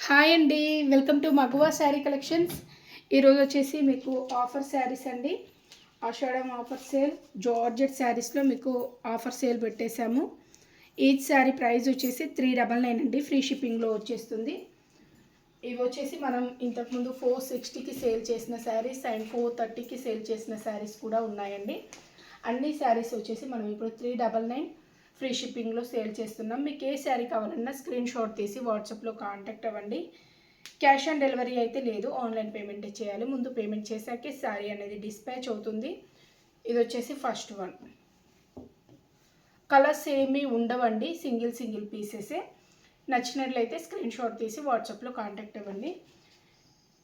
Hi అండి, welcome to మగువా sari collections. ఈరోజు వచ్చేసి మీకు ఆఫర్ శారీస్ అండి. ఆషాఢం ఆఫర్ సేల్ జార్జెట్ శారీస్లో మీకు ఆఫర్ సేల్ పెట్టేశాము. ఈచ్ శారీ ప్రైస్ వచ్చేసి 399 అండి, ఫ్రీ షిప్పింగ్లో వచ్చేస్తుంది. ఇవి వచ్చేసి మనం ఇంతకుముందు 460కి సేల్ చేసిన శారీస్ అండ్ 430కి సేల్ చేసిన శారీస్ కూడా ఉన్నాయండి. అన్ని శారీస్ వచ్చేసి మనం ఇప్పుడు 399 ఫ్రీ షిప్పింగ్లో సేల్ చేస్తున్నాం. మీకు ఏ శారీ కావాలన్నా స్క్రీన్ షాట్ తీసి వాట్సాప్లో కాంటాక్ట్ అవ్వండి. క్యాష్ ఆన్ డెలివరీ అయితే లేదు, ఆన్లైన్ పేమెంటే చేయాలి. ముందు పేమెంట్ చేశాకే శారీ అనేది డిస్పాచ్ అవుతుంది. ఇది వచ్చేసి ఫస్ట్ వన్. కలర్స్ ఏమీ ఉండవండి, సింగిల్ పీసెసే. నచ్చినట్లయితే స్క్రీన్ షాట్ తీసి వాట్సాప్లో కాంటాక్ట్ అవ్వండి.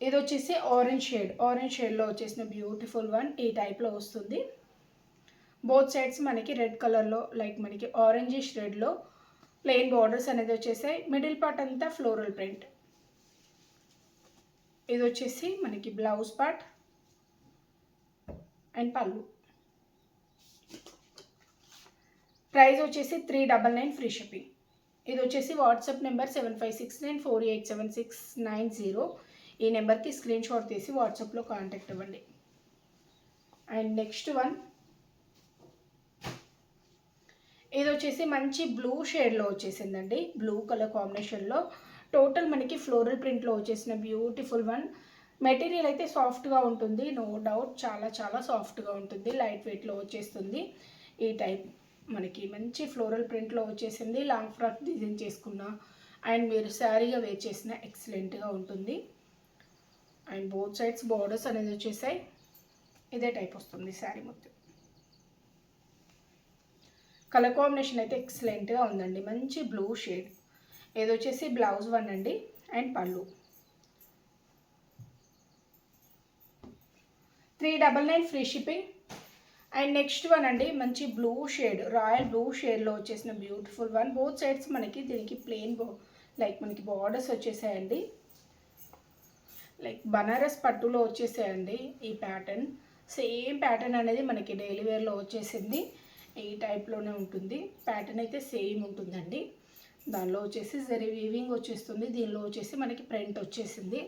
ఇది వచ్చేసి ఆరెంజ్ షేడ్లో వచ్చేసిన బ్యూటిఫుల్ వన్ ఈ టైప్లో వస్తుంది. బోత్ సైడ్స్ మనకి రెడ్ కలర్లో లైక్ మనకి ఆరెంజిష్ రెడ్లో ప్లెయిన్ బార్డర్స్ అనేది వచ్చేసాయి. మిడిల్ పార్ట్ అంతా ఫ్లోరల్ ప్రింట్. ఇది వచ్చేసి మనకి బ్లౌజ్ పార్ట్ అండ్ పళ్ళు. ప్రైస్ వచ్చేసి 399 ఫ్రీ షిప్పింగ్. ఇది వచ్చేసి వాట్సాప్ నెంబర్ 7569487690. ఈ నెంబర్కి స్క్రీన్ షాట్ తీసి వాట్సాప్లో కాంటాక్ట్ అవ్వండి. అండ్ నెక్స్ట్ వన్, ఇది వచ్చేసి మంచి బ్లూ షేడ్లో వచ్చేసిందండి, బ్లూ కలర్ కాంబినేషన్లో. టోటల్ మనకి ఫ్లోరల్ ప్రింట్లో వచ్చేసిన బ్యూటిఫుల్ వన్. మెటీరియల్ అయితే సాఫ్ట్గా ఉంటుంది, నో డౌట్, చాలా సాఫ్ట్గా ఉంటుంది. లైట్ వెయిట్లో వచ్చేస్తుంది. ఈ టైప్ మనకి మంచి ఫ్లోరల్ ప్రింట్లో వచ్చేసింది. లాంగ్ ఫ్రాక్ డిజైన్ చేసుకున్న అండ్ మీరు శారీగా వేర్ చేసిన ఎక్సలెంట్గా ఉంటుంది. అండ్ బోత్ సైడ్స్ బార్డర్స్ అనేది వచ్చేసాయి. ఇదే టైప్ వస్తుంది శారీ మొత్తం. కలర్ కాంబినేషన్ అయితే ఎక్సలెంట్గా ఉందండి, మంచి బ్లూ షేడ్. ఇది వచ్చేసి బ్లౌజ్ వన్ అండి అండ్ పళ్ళు. 399 free shipping. And next one అండి, మంచి బ్లూ షేడ్, రాయల్ బ్లూ షేడ్లో వచ్చేసిన బ్యూటిఫుల్ వన్. బోత్ సైడ్స్ మనకి దీనికి ప్లెయిన్ లైక్ మనకి బార్డర్స్ వచ్చేసాయండి. లైక్ బనారస్ పట్టులో వచ్చేసాయండి ఈ ప్యాటర్న్. సేమ్ ప్యాటర్న్ అనేది మనకి డైలీ వేర్లో వచ్చేసింది. ఈ టైప్లోనే ఉంటుంది. ప్యాటర్న్ అయితే సేమ్ ఉంటుందండి. దానిలో వచ్చేసి జరీ వీవింగ్ వచ్చేస్తుంది. దీనిలో వచ్చేసి మనకి ప్రింట్ వచ్చేసింది.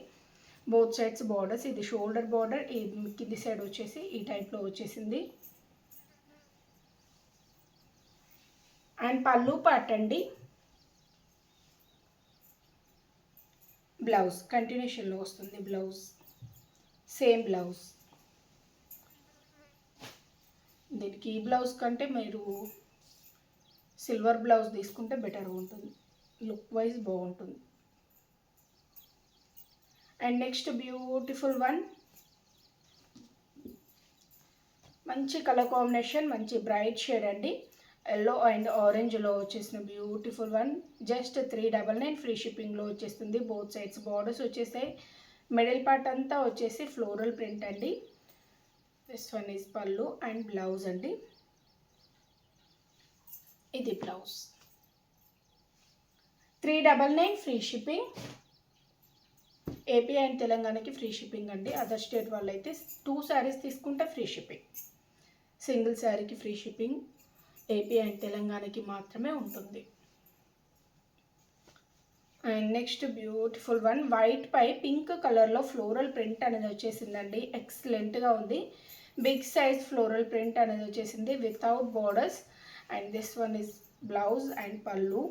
Both sides borders. ఇది షోల్డర్ బార్డర్, ఈ కింది సైడ్ వచ్చేసి ఈ టైప్లో వచ్చేసింది. అండ్ పళ్ళు పార్ట్ అండి. బ్లౌజ్ కంటిన్యూషన్లో వస్తుంది. Blouse same blouse. దీనికి ఈ బ్లౌజ్ కంటే మీరు సిల్వర్ బ్లౌజ్ తీసుకుంటే బెటర్గా ఉంటుంది, లుక్ వైజ్ బాగుంటుంది. అండ్ నెక్స్ట్ బ్యూటిఫుల్ వన్, మంచి కలర్ కాంబినేషన్, మంచి బ్రైట్ షేడ్ అండి. ఎల్లో అండ్ ఆరెంజ్లో వచ్చేసిన బ్యూటిఫుల్ వన్. జస్ట్ 399 ఫ్రీ షిప్పింగ్లో వచ్చేస్తుంది. బోత్ సైడ్స్ బార్డర్స్ వచ్చేసాయి. మిడిల్ పార్ట్ అంతా వచ్చేసి ఫ్లోరల్ ప్రింట్ అండి. దిస్ వన్ ఈజ్ పళ్ళు అండ్ బ్లౌజ్ అండి. ఇది blouse. 399 free shipping. AP and తెలంగాణకి ఫ్రీ షిప్పింగ్ అండి. అదర్ స్టేట్ వాళ్ళు అయితే 2 శారీస్ తీసుకుంటే ఫ్రీ షిప్పింగ్. సింగిల్ శారీకి ఫ్రీ షిప్పింగ్ ఏపీ అండ్ తెలంగాణకి మాత్రమే ఉంటుంది. And next beautiful one, white పై పింక్ కలర్లో ఫ్లోరల్ ప్రింట్ అనేది వచ్చేసిందండి. ఎక్సలెంట్గా ఉంది. బిగ్ సైజ్ ఫ్లోరల్ ప్రింట్ అనేది వచ్చేసింది without borders. And this one is blouse and పళ్ళు.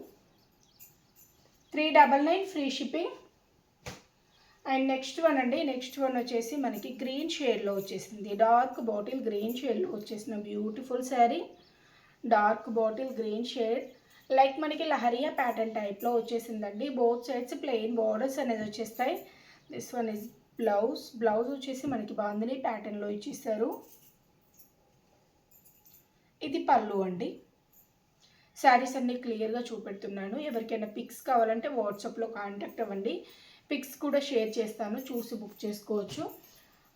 399 free shipping. And next one అండి, నెక్స్ట్ వన్ వచ్చేసి మనకి గ్రీన్ షేడ్లో వచ్చేసింది. డార్క్ బాటిల్ గ్రీన్ షేడ్లో వచ్చేసిన beautiful sari. Dark bottle green shade, like మనకి లహరియా ప్యాటర్న్ టైప్లో వచ్చేసిందండి. బోత్ సైడ్స్ ప్లెయిన్ బార్డర్స్ అనేది వచ్చేస్తాయి. This one is blouse. Blouse వచ్చేసి మనకి బాందిని ప్యాటర్న్లో ఇచ్చేస్తారు. ఇది పళ్ళు అండి. శారీస్ అన్నీ క్లియర్గా చూపెడుతున్నాను. ఎవరికైనా పిక్స్ కావాలంటే వాట్సాప్లో కాంటాక్ట్ అవ్వండి. పిక్స్ కూడా షేర్ చేస్తాను, చూసి బుక్ చేసుకోవచ్చు.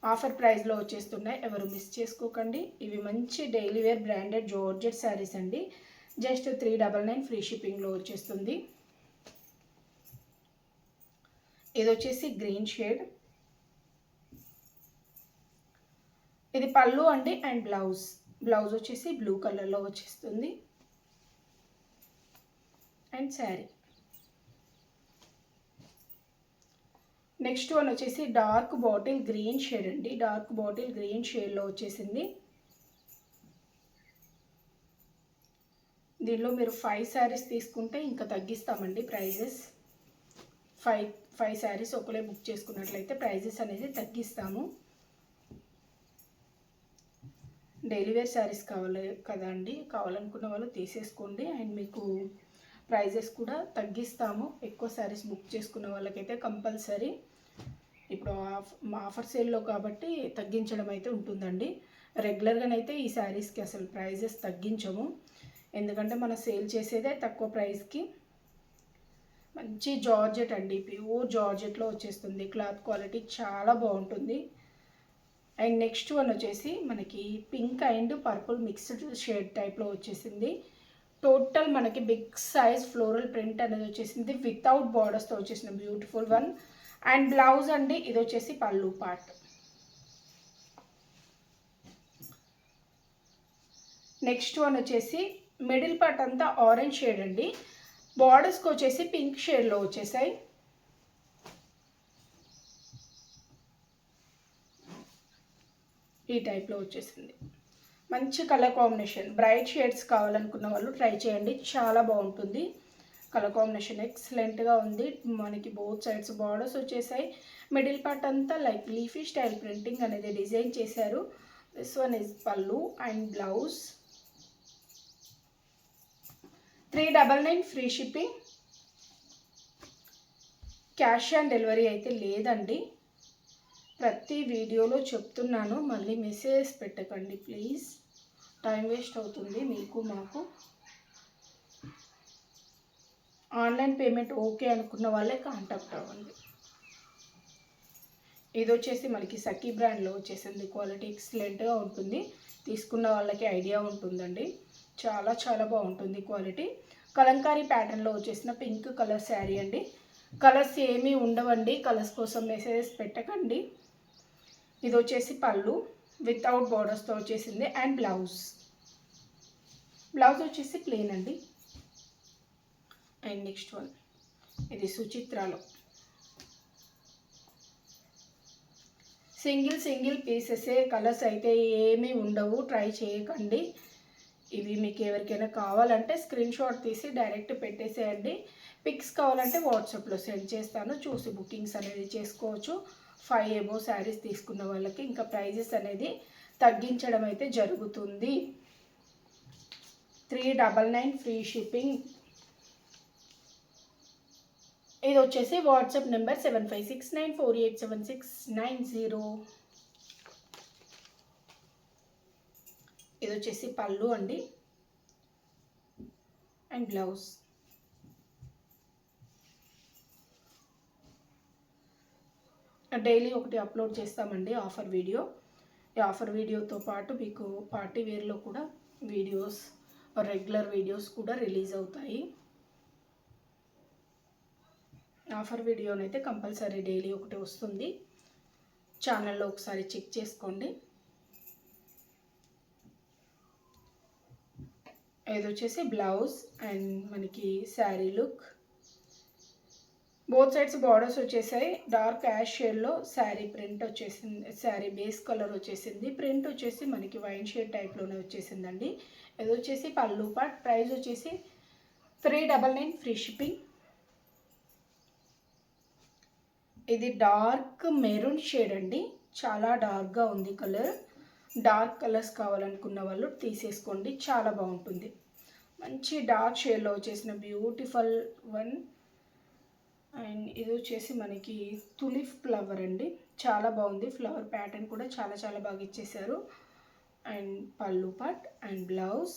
ఆఫర్ ప్రైస్లో వచ్చేస్తున్నాయి, ఎవరు మిస్ చేసుకోకండి. ఇవి మంచి daily wear branded georgette sarees అండి. జస్ట్ 399 ఫ్రీ షిప్పింగ్లో వచ్చేస్తుంది. ఇది వచ్చేసి గ్రీన్ షేడ్. ఇది పళ్ళు అండి అండ్ బ్లౌజ్. బ్లౌజ్ వచ్చేసి బ్లూ కలర్లో వచ్చేస్తుంది. అండ్ శారీ. నెక్స్ట్ వన్ వచ్చేసి డార్క్ బాటిల్ గ్రీన్ షేడ్ అండి. డార్క్ బాటిల్ గ్రీన్ షేడ్లో వచ్చేసింది. దీనిలో మీరు 5 శారీస్ తీసుకుంటే ఇంకా తగ్గిస్తామండి ప్రైజెస్. 5 శారీస్ ఒకలే బుక్ చేసుకున్నట్లయితే ప్రైజెస్ అనేది తగ్గిస్తాము. డైలీ వేర్ శారీస్ కావాలి కదా అండి, కావాలనుకున్న వాళ్ళు తీసేసుకోండి. అండ్ మీకు ప్రైజెస్ కూడా తగ్గిస్తాము. ఎక్కువ శారీస్ బుక్ చేసుకున్న వాళ్ళకైతే కంపల్సరీ. ఇప్పుడు ఆఫర్ సేల్లో కాబట్టి తగ్గించడం అయితే ఉంటుందండి. రెగ్యులర్గానైతే ఈ శారీస్కి అసలు ప్రైజెస్ తగ్గించము, ఎందుకంటే మనం సేల్ చేసేదే తక్కువ ప్రైస్కి. మంచి జార్జెట్ అండి, ప్యూర్ జార్జెట్లో వచ్చేస్తుంది. క్లాత్ క్వాలిటీ చాలా బాగుంటుంది. అండ్ నెక్స్ట్ వన్ వచ్చేసి మనకి pink and purple mixed shade టైప్లో వచ్చేసింది. టోటల్ మనకి బిగ్ సైజ్ ఫ్లోరల్ ప్రింట్ అనేది వచ్చేసింది. వితౌట్ బార్డర్స్తో వచ్చేసిన బ్యూటిఫుల్ వన్. అండ్ బ్లౌజ్ అండి, ఇది వచ్చేసి పళ్ళు పార్ట్. నెక్స్ట్ వన్ వచ్చేసి మిడిల్ పార్ట్ అంతా ఆరెంజ్ షేడ్ అండి. బార్డర్స్కి వచ్చేసి పింక్ షేడ్లో వచ్చేసాయి. ఈ టైప్లో వచ్చేసింది. మంచి కలర్ కాంబినేషన్. బ్రైట్ షేడ్స్ కావాలనుకున్న వాళ్ళు ట్రై చేయండి, చాలా బాగుంటుంది. కలర్ కాంబినేషన్ ఎక్సలెంట్గా ఉంది. మనకి బోత్ సైడ్స్ బార్డర్స్ వచ్చేసాయి. మిడిల్ పార్ట్ అంతా లైక్ లీఫీ స్టైల్ ప్రింటింగ్ అనేది డిజైన్ చేశారు. దిస్ వన్ ఇస్ పళ్ళు and blouse. 399 free shipping. Cash on delivery అయితే లేదండి. ప్రతి వీడియోలో చెప్తున్నాను, మళ్ళీ మెసేజ్ పెట్టకండి ప్లీజ్, టైం వేస్ట్ అవుతుంది మీకు మాకు. ఆన్లైన్ పేమెంట్ ఓకే అనుకున్న వాళ్ళే కాంటాక్ట్ అవ్వండి. ఇది వచ్చేసి మనకి సఖీ బ్రాండ్లో వచ్చేసింది. క్వాలిటీ ఎక్సలెంట్గా ఉంటుంది, తీసుకున్న వాళ్ళకి ఐడియా ఉంటుందండి. చాలా చాలా బాగుంటుంది క్వాలిటీ. కలంకారీ ప్యాటర్న్లో వచ్చేసిన పింక్ కలర్ శారీ అండి. కలర్స్ ఏమీ ఉండవండి, కలర్స్ కోసం మెసేజెస్ పెట్టకండి. ఇది వచ్చేసి పళ్ళు వితౌట్ బార్డర్స్తో వచ్చేసింది. అండ్ బ్లౌజ్ వచ్చేసి ప్లెయిన్ అండి. అండ్ నెక్స్ట్ వన్ ఇది సుచిత్రాలో సింగిల్ పీసెసే, కలర్స్ అయితే ఏమీ ఉండవు, ట్రై చేయకండి. ఇవి మీకు ఎవరికైనా కావాలంటే స్క్రీన్ షాట్ తీసి డైరెక్ట్ పెట్టేసేయండి. పిక్స్ కావాలంటే వాట్సాప్లో సెండ్ చేస్తాను, చూసి బుకింగ్స్ అనేది చేసుకోవచ్చు. 5 ఎబో శారీస్ తీసుకున్న వాళ్ళకి ఇంకా ప్రైజెస్ అనేది తగ్గించడం అయితే జరుగుతుంది. 399 ఫ్రీ షిప్పింగ్. ఇది వచ్చేసి వాట్సాప్ నెంబర్ 7569487690. ఇది వచ్చేసి పళ్ళు అండి అండ్ బ్లౌజ్. డైలీ ఒకటి అప్లోడ్ చేస్తామండి ఆఫర్ వీడియో. ఈ ఆఫర్ వీడియోతో పాటు మీకు పార్టీ వేర్లో కూడా వీడియోస్, రెగ్యులర్ వీడియోస్ కూడా రిలీజ్ అవుతాయి. ఆఫర్ వీడియోనైతే కంపల్సరీ డైలీ ఒకటి వస్తుంది, ఛానల్లో ఒకసారి చెక్ చేసుకోండి. ఇది వచ్చేసి బ్లౌజ్ అండ్ మనకి sari look. Both sides borders వచ్చేసాయి. డార్క్ యాష్ షేడ్లో శారీ ప్రింట్ వచ్చేసింది, శారీ బేస్ కలర్ వచ్చేసింది. ప్రింట్ వచ్చేసి మనకి వైన్ షేడ్ టైప్లోనే వచ్చేసిందండి. ఇది వచ్చేసి పళ్ళు పార్ట్. ప్రైస్ వచ్చేసి 399 ఫ్రీ షిప్పింగ్. ఇది డార్క్ మెరూన్ షేడ్ అండి, చాలా డార్క్గా ఉంది కలర్. డార్క్ కలర్స్ కావాలనుకున్న వాళ్ళు తీసేసుకోండి, చాలా బాగుంటుంది. మంచి డార్క్ షేడ్లో వచ్చేసిన బ్యూటిఫుల్ వన్. అండ్ ఇది వచ్చేసి మనకి తులిప్ ఫ్లవర్ అండి, చాలా బాగుంది. ఫ్లవర్ ప్యాటర్న్ కూడా చాలా చాలా బాగా ఇచ్చేసారు. అండ్ పళ్ళు part and blouse.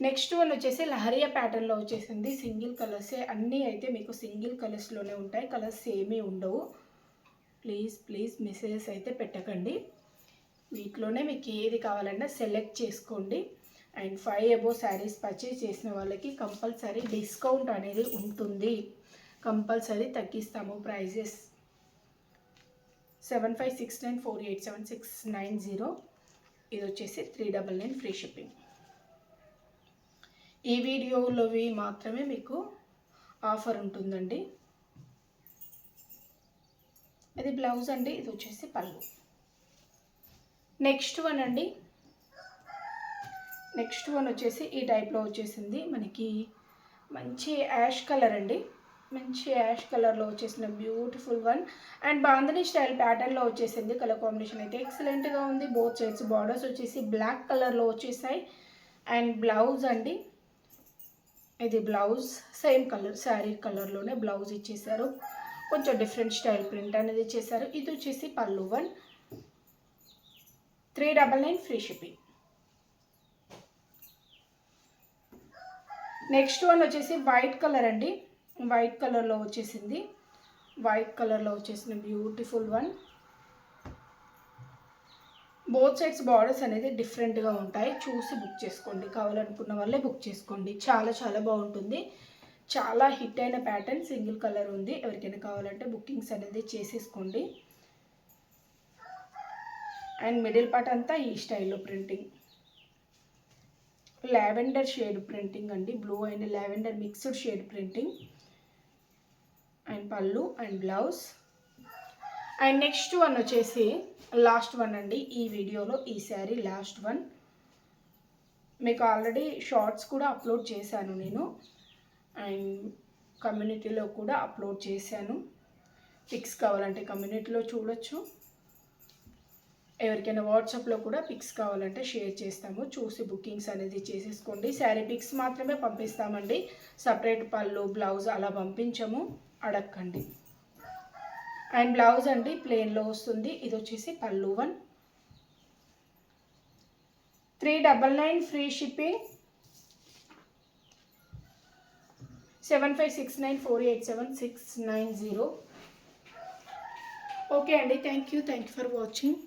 Next one వచ్చేసి లహరియా ప్యాటర్న్లో వచ్చేసింది. సింగిల్ కలర్సే, అన్నీ అయితే మీకు సింగిల్ కలర్స్లోనే ఉంటాయి, కలర్స్ ఏమీ ఉండవు. ప్లీజ్ మెసేజెస్ అయితే పెట్టకండి. వీటిలోనే మీకు ఏది కావాలన్నా సెలెక్ట్ చేసుకోండి. అండ్ 5 ఎబో శారీస్ పర్చేజ్ చేసిన వాళ్ళకి కంపల్సరీ డిస్కౌంట్ అనేది ఉంటుంది, కంపల్సరీ తగ్గిస్తాము ప్రైజెస్. 7569487690. ఇది వచ్చేసి 399 ఫ్రీ షిప్పింగ్. ఈ వీడియోలోవి మాత్రమే మీకు ఆఫర్ ఉంటుందండి. ఇది బ్లౌజ్ అండి, ఇది వచ్చేసి పళ్ళు. నెక్స్ట్ వన్ అండి, నెక్స్ట్ వన్ వచ్చేసి ఈ టైప్లో వచ్చేసింది మనకి. మంచి యాష్ కలర్ అండి, మంచి యాష్ కలర్లో వచ్చేసిన beautiful one. And bandhani style ప్యాటర్న్లో వచ్చేసింది. కలర్ కాంబినేషన్ అయితే ఎక్సలెంట్గా ఉంది. బోత్ సైడ్స్ బార్డర్స్ వచ్చేసి బ్లాక్ కలర్లో వచ్చేసాయి. అండ్ బ్లౌజ్ అండి, ఇది బ్లౌజ్ సేమ్ కలర్ శారీ కలర్లోనే బ్లౌజ్ ఇచ్చేసారు. కొంచెం డిఫరెంట్ స్టైల్ ప్రింట్ అనేది ఇచ్చేసారు. ఇది వచ్చేసి పళ్ళు one. 399 free shipping. Next one వచ్చేసి వైట్ కలర్ అండి, వైట్ కలర్లో వచ్చేసింది. వైట్ కలర్లో వచ్చేసిన beautiful one. Both sides borders అనేది డిఫరెంట్గా ఉంటాయి. చూసి బుక్ చేసుకోండి, కావాలనుకున్న వాళ్ళే బుక్ చేసుకోండి. చాలా చాలా బాగుంటుంది. చాలా హిట్ అయిన ప్యాటర్న్, సింగిల్ కలర్ ఉంది. ఎవరికైనా కావాలంటే బుకింగ్స్ అనేది చేసేసుకోండి. అండ్ మిడిల్ పార్ట్ అంతా ఈ స్టైల్లో ప్రింటింగ్, లావెండర్ షేడ్ ప్రింటింగ్ అండి, blue and lavender mixed shade printing. And pallu and blouse. And next one వచ్చేసి లాస్ట్ వన్ అండి ఈ వీడియోలో. ఈ శారీ లాస్ట్ వన్. మీకు ఆల్రెడీ షార్ట్స్ కూడా అప్లోడ్ చేశాను నేను, అండ్ కమ్యూనిటీలో కూడా అప్లోడ్ చేశాను. పిక్స్ కావాలంటే కమ్యూనిటీలో చూడొచ్చు. ఎవరికైనా వాట్సాప్లో కూడా పిక్స్ కావాలంటే షేర్ చేస్తాము. చూసి బుకింగ్స్ అనేది చేసేసుకోండి. శారీ పిక్స్ మాత్రమే పంపిస్తామండి, సపరేట్ పళ్ళు బ్లౌజ్ అలా పంపించము, అడగండి. అండ్ బ్లౌజ్ అండి ప్లెయిన్లో వస్తుంది. ఇది వచ్చేసి పళ్ళు వన్. 399 free shipping. 7569487690. ఓకే అండి, థ్యాంక్ యూ ఫర్ వాచింగ్.